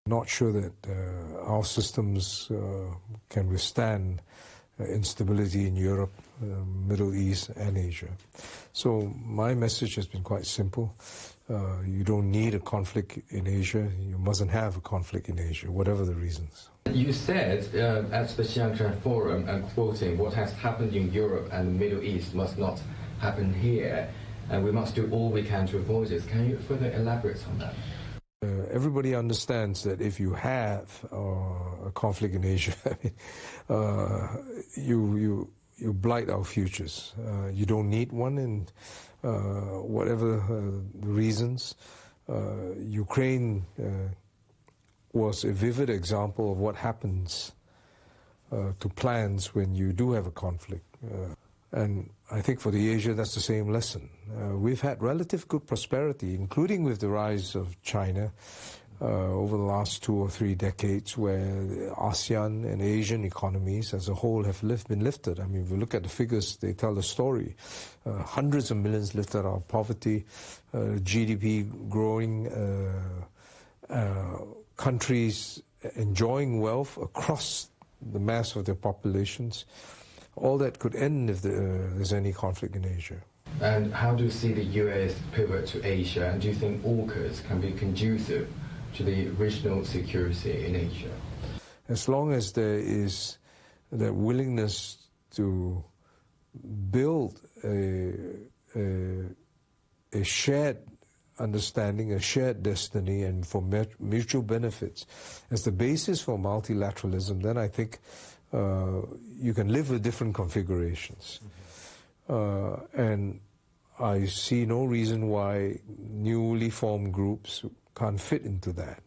Not sure that our systems can withstand instability in Europe, Middle East and Asia. So my message has been quite simple. You don't need a conflict in Asia. You mustn't have a conflict in Asia, whatever the reasons. You said at the Shanghai Forum, and quoting, what has happened in Europe and the Middle East must not happen here, and we must do all we can to avoid this. Can you further elaborate on that? Everybody understands that if you have a conflict in Asia, you blight our futures. You don't need one, and whatever the reasons. Ukraine was a vivid example of what happens to plans when you do have a conflict. And I think for the Asia, that's the same lesson. We've had relative good prosperity, including with the rise of China over the last 2 or 3 decades, where ASEAN and Asian economies as a whole have been lifted. I mean, if you look at the figures, they tell the story. Hundreds of millions lifted out of poverty, GDP growing, countries enjoying wealth across the mass of their populations. All that could end if there's any conflict in Asia. And how do you see the US pivot to Asia? And do you think AUKUS can be conducive to the regional security in Asia? As long as there is that willingness to build a shared understanding, a shared destiny, and for mutual benefits as the basis for multilateralism, then I think you can live with different configurations. And I see no reason why newly formed groups can't fit into that.